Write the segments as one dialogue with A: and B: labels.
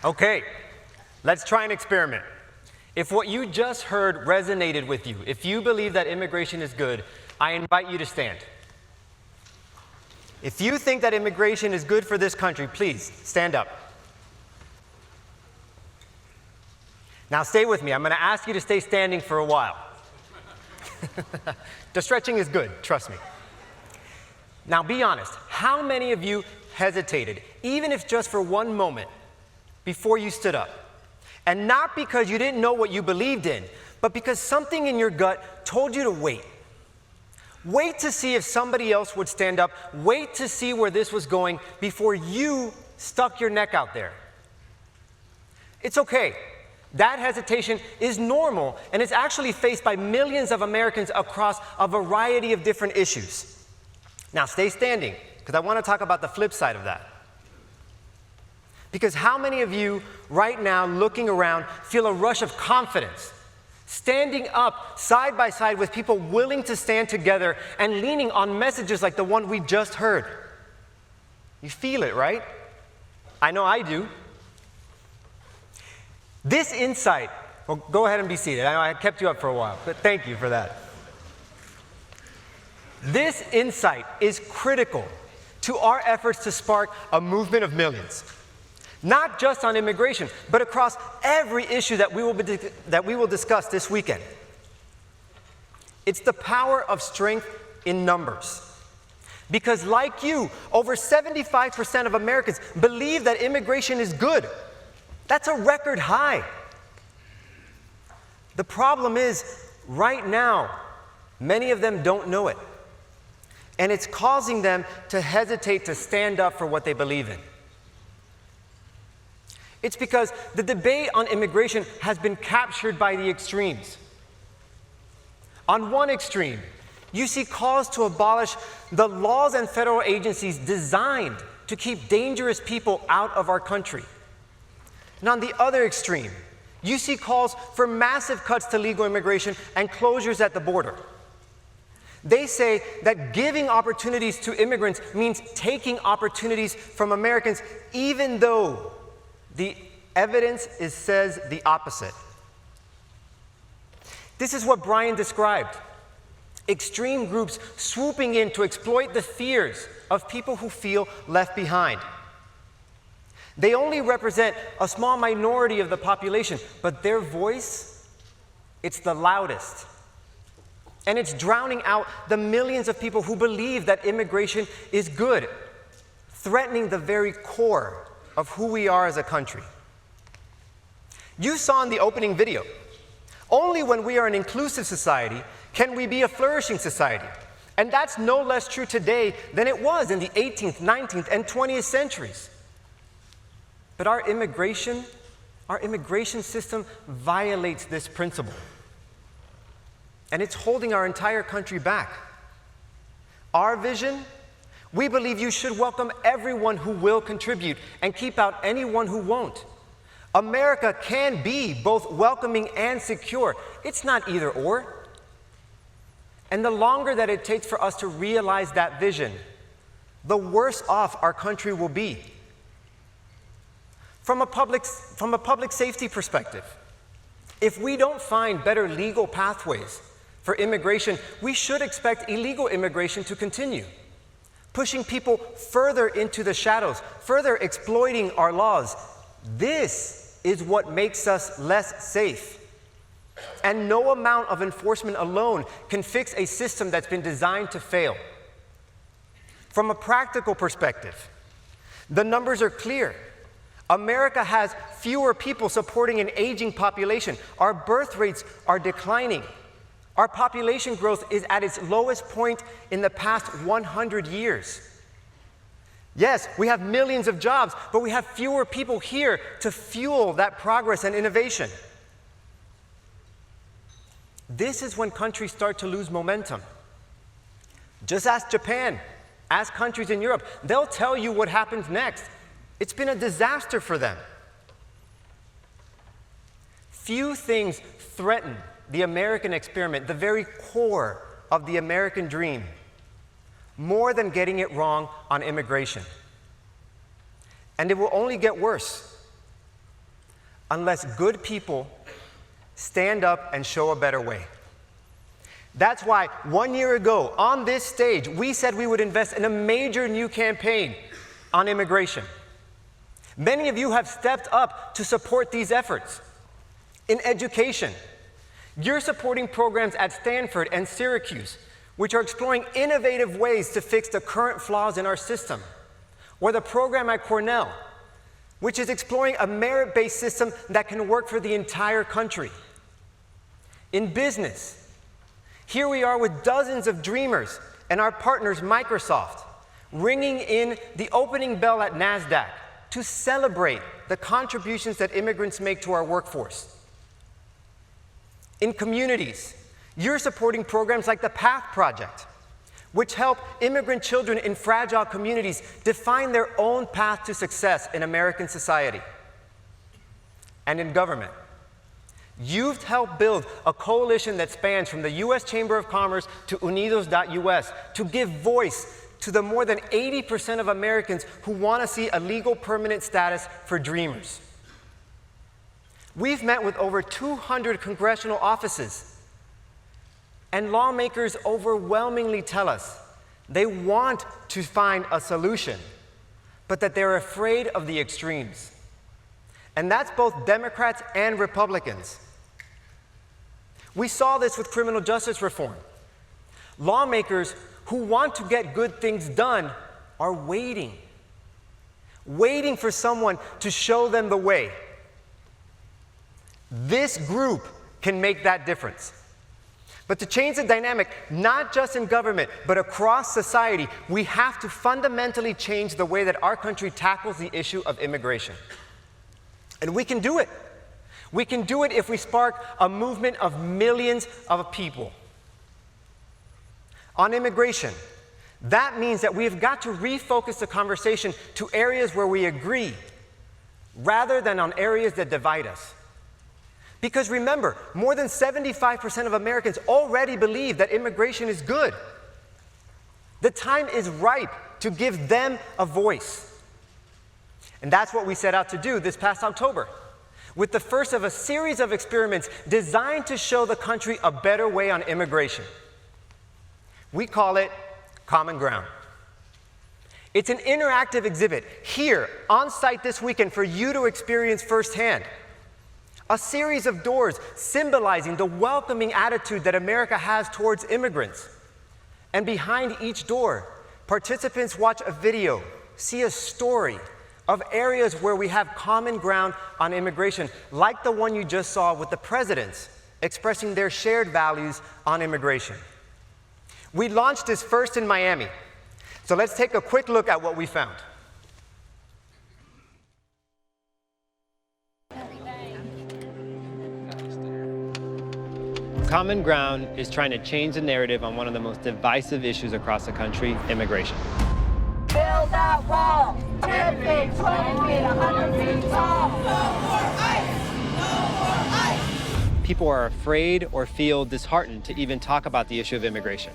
A: Okay, let's try an experiment. If what you just heard resonated with you, if you believe that immigration is good, I invite you to stand. If you think that immigration is good for this country, please stand up. Now stay with me. I'm going to ask you to stay standing for a while. The stretching is good, trust me. Now be honest, how many of you hesitated, even if just for one moment, before you stood up? And not because you didn't know what you believed in, but because something in your gut told you to wait. Wait to see if somebody else would stand up. Wait to see where this was going before you stuck your neck out there. It's okay. That hesitation is normal, and it's actually faced by millions of Americans across a variety of different issues. Now stay standing, because I want to talk about the flip side of that. Because how many of you right now looking around feel a rush of confidence, standing up side by side with people willing to stand together and leaning on messages like the one we just heard? You feel it, right? I know I do. This insight, well, go ahead and be seated. I know I kept you up for a while, but thank you for that. This insight is critical to our efforts to spark a movement of millions. Not just on immigration, but across every issue that we will discuss this weekend. It's the power of strength in numbers. Because like you, over 75% of Americans believe that immigration is good. That's a record high. The problem is, right now, many of them don't know it. And it's causing them to hesitate to stand up for what they believe in. It's because the debate on immigration has been captured by the extremes. On one extreme, you see calls to abolish the laws and federal agencies designed to keep dangerous people out of our country. And on the other extreme, you see calls for massive cuts to legal immigration and closures at the border. They say that giving opportunities to immigrants means taking opportunities from Americans, even though the evidence says the opposite. This is what Brian described. Extreme groups swooping in to exploit the fears of people who feel left behind. They only represent a small minority of the population, but their voice, it's the loudest. And it's drowning out the millions of people who believe that immigration is good, threatening the very core of who we are as a country. You saw in the opening video, only when we are an inclusive society can we be a flourishing society. And that's no less true today than it was in the 18th, 19th, and 20th centuries. But our immigration system violates this principle. And it's holding our entire country back. Our vision, we believe you should welcome everyone who will contribute and keep out anyone who won't. America can be both welcoming and secure. It's not either or. And the longer that it takes for us to realize that vision, the worse off our country will be. From a public safety perspective, if we don't find better legal pathways for immigration, we should expect illegal immigration to continue, pushing people further into the shadows, further exploiting our laws. This is what makes us less safe. And no amount of enforcement alone can fix a system that's been designed to fail. From a practical perspective, the numbers are clear. America has fewer people supporting an aging population. Our birth rates are declining. Our population growth is at its lowest point in the past 100 years. Yes, we have millions of jobs, but we have fewer people here to fuel that progress and innovation. This is when countries start to lose momentum. Just ask Japan, ask countries in Europe. They'll tell you what happens next. It's been a disaster for them. Few things threaten the American experiment, the very core of the American dream, more than getting it wrong on immigration. And it will only get worse. unless good people stand up and show a better way. That's why 1 year ago, on this stage, we said we would invest in a major new campaign on immigration. Many of you have stepped up to support these efforts. In education, you're supporting programs at Stanford and Syracuse, which are exploring innovative ways to fix the current flaws in our system. Or the program at Cornell, which is exploring a merit-based system that can work for the entire country. In business, here we are with dozens of dreamers and our partners Microsoft, ringing in the opening bell at NASDAQ to celebrate the contributions that immigrants make to our workforce. In communities, you're supporting programs like the PATH Project, which help immigrant children in fragile communities define their own path to success in American society. And in government, you've helped build a coalition that spans from the U.S. Chamber of Commerce to Unidos.us to give voice to the more than 80% of Americans who want to see a legal permanent status for dreamers. We've met with over 200 congressional offices, and lawmakers overwhelmingly tell us they want to find a solution, but that they're afraid of the extremes. And that's both Democrats and Republicans. We saw this with criminal justice reform. Lawmakers who want to get good things done are waiting for someone to show them the way. This group can make that difference. But to change the dynamic, not just in government, but across society, we have to fundamentally change the way that our country tackles the issue of immigration. And we can do it. We can do it if we spark a movement of millions of people. On immigration, that means that we've got to refocus the conversation to areas where we agree, rather than on areas that divide us. Because remember, more than 75% of Americans already believe that immigration is good. The time is ripe to give them a voice. And that's what we set out to do this past October, with the first of a series of experiments designed to show the country a better way on immigration. We call it Common Ground. It's an interactive exhibit here on site this weekend for you to experience firsthand. A series of doors symbolizing the welcoming attitude that America has towards immigrants. And behind each door, participants watch a video, see a story of areas where we have common ground on immigration, like the one you just saw with the presidents expressing their shared values on immigration. We launched this first in Miami. So let's take a quick look at what we found. Common Ground is trying to change the narrative on one of the most divisive issues across the country, immigration.
B: Build that wall, 10 feet, 20 feet, 100 feet tall. No more ICE! No more ICE!
A: People are afraid or feel disheartened to even talk about the issue of immigration.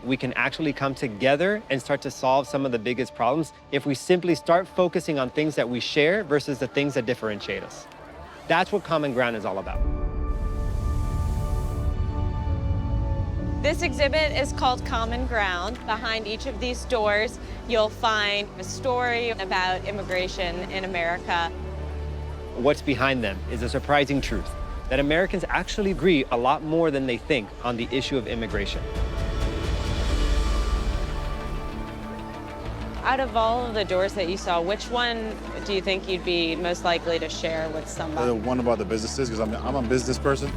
A: We can actually come together and start to solve some of the biggest problems if we simply start focusing on things that we share versus the things that differentiate us. That's what Common Ground is all about.
C: This exhibit is called Common Ground. Behind each of these doors, you'll find a story about immigration in America.
A: What's behind them is a surprising truth, that Americans actually agree a lot more than they think on the issue of immigration.
C: Out of all of the doors that you saw, which one do you think you'd be most likely to share with somebody?
D: The one about the businesses, because I'm a business person.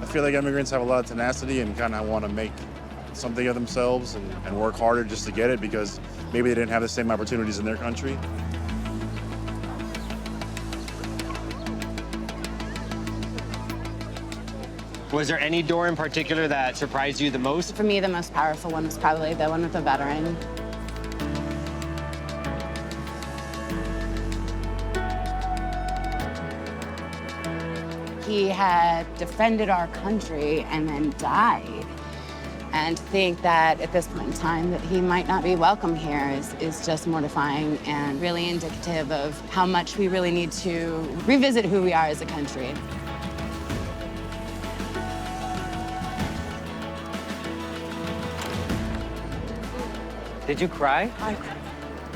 D: I feel like immigrants have a lot of tenacity and kind of want to make something of themselves and work harder just to get it because maybe they didn't have the same opportunities in their country.
A: Was there any door in particular that surprised you the most?
E: For me, the most powerful one was probably the one with the veteran. He had defended our country and then died. And to think that at this point in time that he might not be welcome here is just mortifying and really indicative of how much we really need to revisit who we are as a country.
A: Did you cry?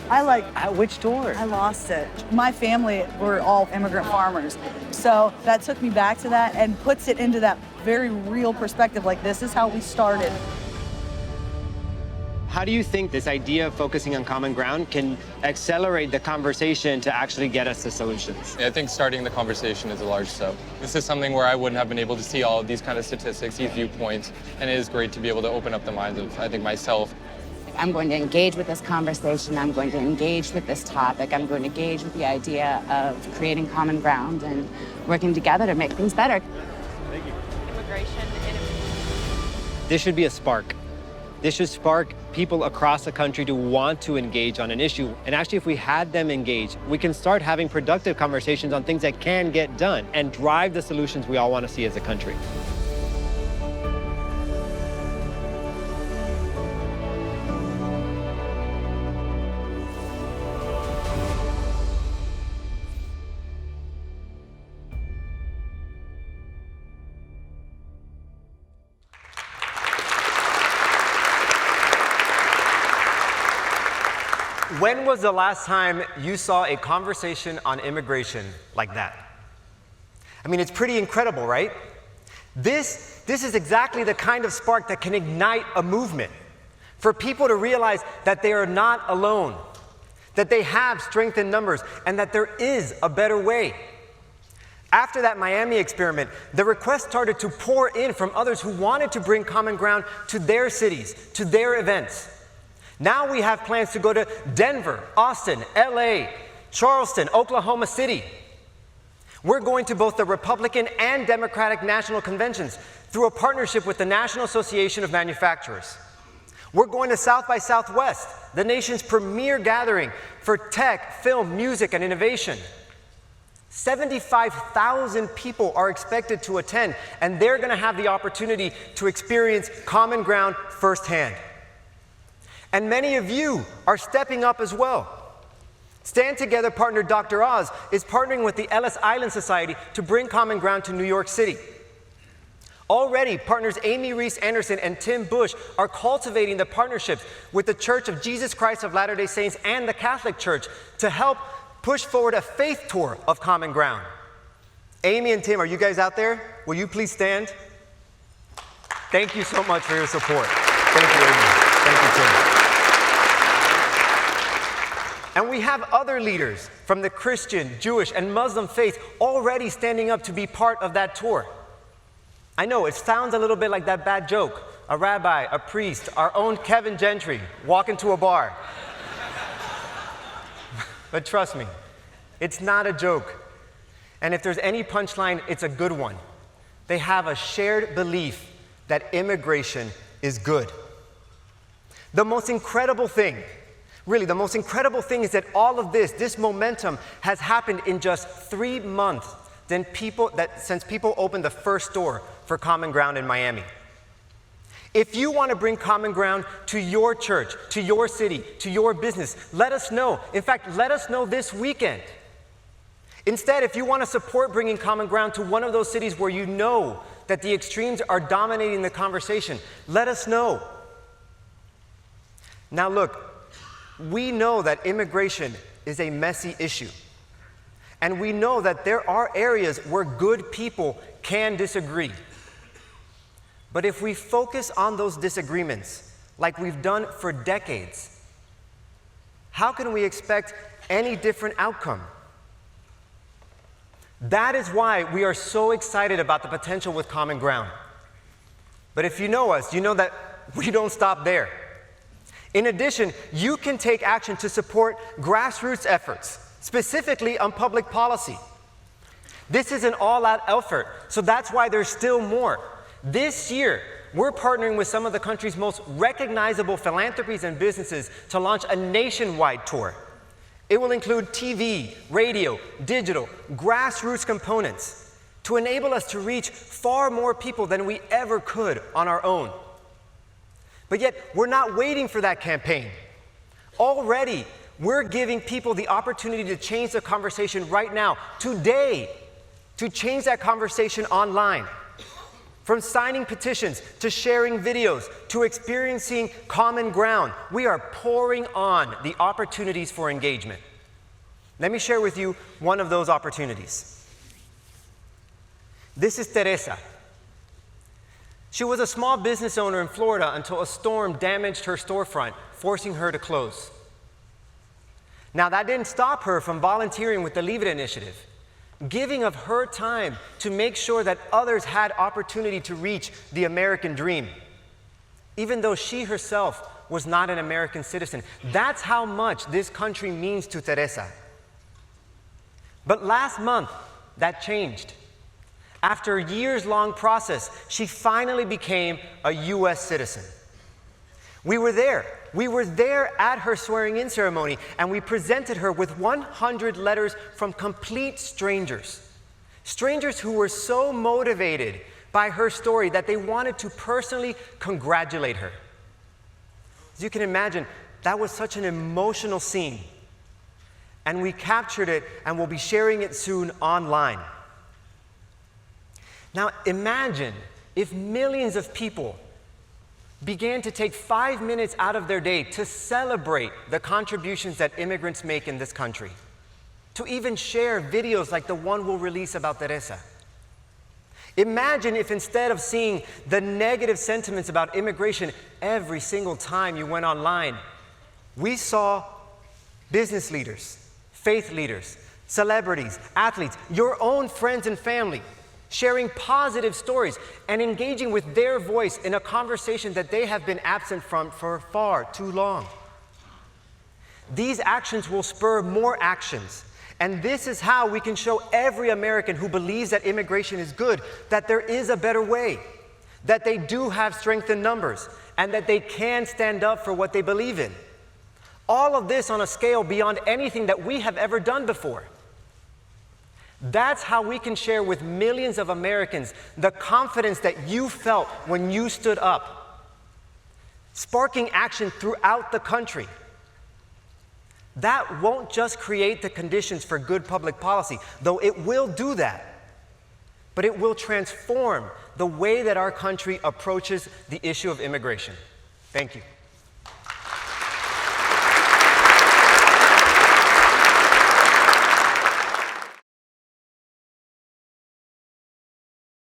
A: At which door?
F: I lost it. My family were all immigrant farmers. So that took me back to that and puts it into that very real perspective, like this is how we started.
A: How do you think this idea of focusing on common ground can accelerate the conversation to actually get us to solutions?
G: I think starting the conversation is a large step. This is something where I wouldn't have been able to see all of these kind of statistics, these viewpoints, and it is great to be able to open up the minds of, I think, myself.
E: I'm going to engage with this conversation. I'm going to engage with this topic. I'm going to engage with the idea of creating common ground and working together to make things better.
A: Thank you.
C: Immigration.
A: This should be a spark. This should spark people across the country to want to engage on an issue. And actually, if we had them engage, we can start having productive conversations on things that can get done and drive the solutions we all want to see as a country. When was the last time you saw a conversation on immigration like that? I mean, it's pretty incredible, right? This is exactly the kind of spark that can ignite a movement. For people to realize that they are not alone, that they have strength in numbers, and that there is a better way. After that Miami experiment, the requests started to pour in from others who wanted to bring common ground to their cities, to their events. Now we have plans to go to Denver, Austin, LA, Charleston, Oklahoma City. We're going to both the Republican and Democratic national conventions through a partnership with the National Association of Manufacturers. We're going to South by Southwest, the nation's premier gathering for tech, film, music, and innovation. 75,000 people are expected to attend, and they're going to have the opportunity to experience common ground firsthand. And many of you are stepping up as well. Stand Together partner Dr. Oz is partnering with the Ellis Island Society to bring common ground to New York City. Already, partners Amy Reese Anderson and Tim Bush are cultivating the partnerships with the Church of Jesus Christ of Latter-day Saints and the Catholic Church to help push forward a faith tour of common ground. Amy and Tim, are you guys out there? Will you please stand? Thank you so much for your support. Thank you, Amy. Thank you, Tim. And we have other leaders from the Christian, Jewish, and Muslim faiths already standing up to be part of that tour. I know, it sounds a little bit like that bad joke. A rabbi, a priest, our own Kevin Gentry walk into a bar. But trust me, it's not a joke. And if there's any punchline, it's a good one. They have a shared belief that immigration is good. The most incredible thing, really, the most incredible thing is that all of this momentum has happened in just 3 months since people opened the first store for Common Ground in Miami. If you want to bring Common Ground to your church, to your city, to your business, let us know. In fact, let us know this weekend. Instead, if you want to support bringing Common Ground to one of those cities where you know that the extremes are dominating the conversation, let us know. Now look, we know that immigration is a messy issue. And we know that there are areas where good people can disagree. But if we focus on those disagreements, like we've done for decades, how can we expect any different outcome? That is why we are so excited about the potential with Common Ground. But if you know us, you know that we don't stop there. In addition, you can take action to support grassroots efforts, specifically on public policy. This is an all-out effort, so that's why there's still more. This year, we're partnering with some of the country's most recognizable philanthropies and businesses to launch a nationwide tour. It will include TV, radio, digital, grassroots components to enable us to reach far more people than we ever could on our own. But yet, we're not waiting for that campaign. Already, we're giving people the opportunity to change the conversation right now, today, to change that conversation online. From signing petitions, to sharing videos, to experiencing common ground, we are pouring on the opportunities for engagement. Let me share with you one of those opportunities. This is Teresa. She was a small business owner in Florida until a storm damaged her storefront, forcing her to close. Now, that didn't stop her from volunteering with the LIBRE Initiative, giving of her time to make sure that others had opportunity to reach the American dream, even though she herself was not an American citizen. That's how much this country means to Teresa. But last month, that changed. After a years-long process, she finally became a U.S. citizen. We were there. We were there at her swearing-in ceremony, and we presented her with 100 letters from complete strangers. Strangers who were so motivated by her story that they wanted to personally congratulate her. As you can imagine, that was such an emotional scene. And we captured it, and we'll be sharing it soon online. Now imagine if millions of people began to take 5 minutes out of their day to celebrate the contributions that immigrants make in this country, to even share videos like the one we'll release about Teresa. Imagine if instead of seeing the negative sentiments about immigration every single time you went online, we saw business leaders, faith leaders, celebrities, athletes, your own friends and family, sharing positive stories and engaging with their voice in a conversation that they have been absent from for far too long. These actions will spur more actions, and this is how we can show every American who believes that immigration is good that there is a better way, that they do have strength in numbers, and that they can stand up for what they believe in. All of this on a scale beyond anything that we have ever done before. That's how we can share with millions of Americans the confidence that you felt when you stood up, sparking action throughout the country. That won't just create the conditions for good public policy, though it will do that, but it will transform the way that our country approaches the issue of immigration. Thank you.